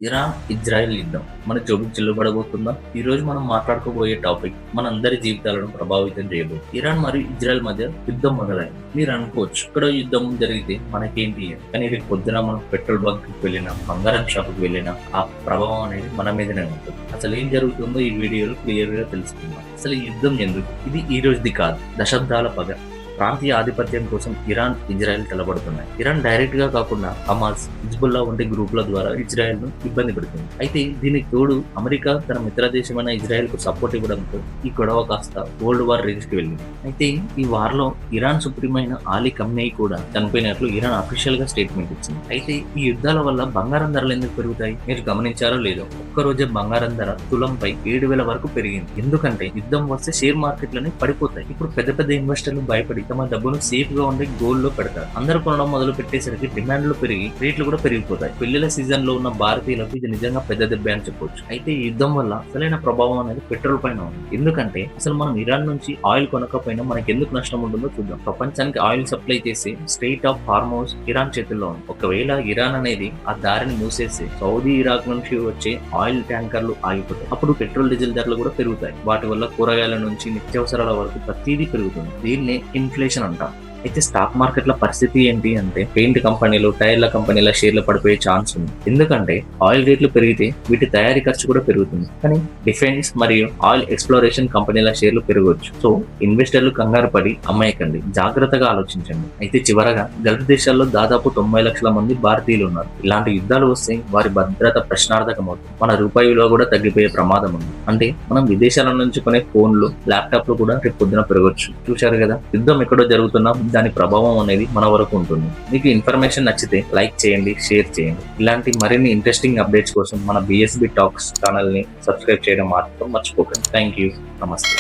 Iran Israel యుద్ధం మన జోబుకు చెల్లుబడబోతుందా? ఈ రోజు మనం మాట్లాడుకోబోయే టాపిక్ మనందరి జీవితాలను ప్రభావితం చేయబోతుంది. ఇరాన్ మరియు ఇజ్రాయెల్ మధ్య యుద్ధం మొదలైంది. మీరు అనుకోవచ్చు, ఇక్కడ యుద్ధం జరిగితే మనకేంటి అని. కానీ రేపు పొద్దున మనం పెట్రోల్ బంక్ కి వెళ్ళినా, బంగారం షాప్ కి వెళ్ళినా ఆ ప్రభావం అనేది మన మీదనే ఉంటుంది. అసలు ఏం జరుగుతుందో ఈ వీడియోలో క్లియర్ గా తెలుసుకుందాం. అసలు ఈ యుద్ధం ఎందుకు? ఇది ఈ రోజుది కాదు, దశాబ్దాల పగ. ప్రాంతీయ ఆధిపత్యం కోసం ఇరాన్ ఇజ్రాయెల్ తలబడుతున్నాయి. ఇరాన్ డైరెక్ట్ గా కాకుండా హమాస్, హిజ్బుల్లా వంటి గ్రూపుల ద్వారా ఇజ్రాయెల్ ను ఇబ్బంది పెడుతుంది. అయితే దీనికి తోడు అమెరికా తన మిత్ర దేశమైన ఇజ్రాయెల్ కు సపోర్ట్ ఇవ్వడంతో ఈ గొడవ కాస్త వరల్డ్ వార్ రేంజ్ కి వెళ్ళింది. అయితే ఈ వార్ లో ఇరాన్ సుప్రీం అయిన ఆలీ ఖమ్నేయి కూడా చనిపోయినట్లు ఇరాన్ అఫీషియల్ గా స్టేట్మెంట్ ఇచ్చింది. అయితే ఈ యుద్ధాల వల్ల బంగారం ధరలు ఎందుకు పెరుగుతాయి? మీరు గమనించారో లేదో, ఒక్కరోజే బంగారం ధర తులంపై 7,000 వరకు పెరిగింది. ఎందుకంటే యుద్ధం వస్తే షేర్ మార్కెట్లని పడిపోతాయి. ఇప్పుడు పెద్ద పెద్ద ఇన్వెస్టర్లు భయపడి తమ డబ్బును సేఫ్ గా ఉండే గోల్డ్ లో పెడతారు. అందరూ కొనడం మొదలు పెట్టేసరికి డిమాండ్లు పెరిగి రేట్లు కూడా పెరిగిపోతాయి. పెళ్లిల సీజన్ లో ఉన్న భారతీయులకు ఇది నిజంగా పెద్ద దెబ్బ అని చెప్పొచ్చు. అయితే ఈ యుద్ధం వల్ల అసలైన ప్రభావం అనేది పెట్రోల్ పైన ఉంది. ఎందుకంటే అసలు మనం ఇరాన్ నుంచి ఆయిల్ కొనకపోయినా మనకి ఎందుకు నష్టం ఉంటుందో చూద్దాం. ప్రపంచానికి ఆయిల్ సప్లై చేసి స్ట్రెయిట్ ఆఫ్ హార్మోజ్ ఇరాన్ చేతుల్లో ఉంది. ఒకవేళ ఇరాన్ అనేది ఆ దారిని మూసేసి సౌదీ, ఇరాక్ నుంచి వచ్చే ఆయిల్ ట్యాంకర్లు ఆగిపోతాయి. అప్పుడు పెట్రోల్, డీజిల్ ధరలు కూడా పెరుగుతాయి. వాటి వల్ల కూరగాయల నుంచి నిత్యావసరాల వరకు ప్రతిదీ పెరుగుతుంది. దీన్నే ఇన్ఫ్లేషన్ అంటాం. అయితే స్టాక్ మార్కెట్ల పరిస్థితి ఏంటి అంటే, పెయింట్ కంపెనీలు, టైర్ల కంపెనీల షేర్లు పడిపోయే ఛాన్స్ ఉంది. ఎందుకంటే ఆయిల్ రేట్లు పెరిగితే వీటి తయారీ ఖర్చు కూడా పెరుగుతుంది. కానీ డిఫెన్స్ మరియు ఆయిల్ ఎక్స్ప్లోరేషన్ కంపెనీల షేర్లు పెరగవచ్చు. సో ఇన్వెస్టర్లు కంగారు పడి అమ్మాయకండి, జాగ్రత్తగా ఆలోచించండి. అయితే చివరగా గల్ఫ్ దేశాల్లో దాదాపు 90 లక్షల మంది భారతీయులు ఉన్నారు. ఇలాంటి యుద్ధాలు వస్తే వారి భద్రత ప్రశ్నార్థకమవుతుంది. మన రూపాయి విలువ కూడా తగ్గిపోయే ప్రమాదం ఉంది. అంటే మనం విదేశాల నుంచి కొనే ఫోన్లు, ల్యాప్టాప్లు కూడా రేపు పొద్దున పెరగవచ్చు. చూశారు కదా, యుద్ధం ఎక్కడో జరుగుతున్నా దాని ప్రభావం అనేది మన వరకు ఉంటుంది. మీకు ఇన్ఫర్మేషన్ నచ్చితే లైక్ చేయండి, షేర్ చేయండి. ఇలాంటి మరిన్ని ఇంట్రెస్టింగ్ అప్డేట్స్ కోసం మన బిఎస్బి టాక్స్ ఛానల్ ని సబ్స్క్రైబ్ చేయడం మాత్రం మర్చిపోకండి. Thank you. నమస్తే.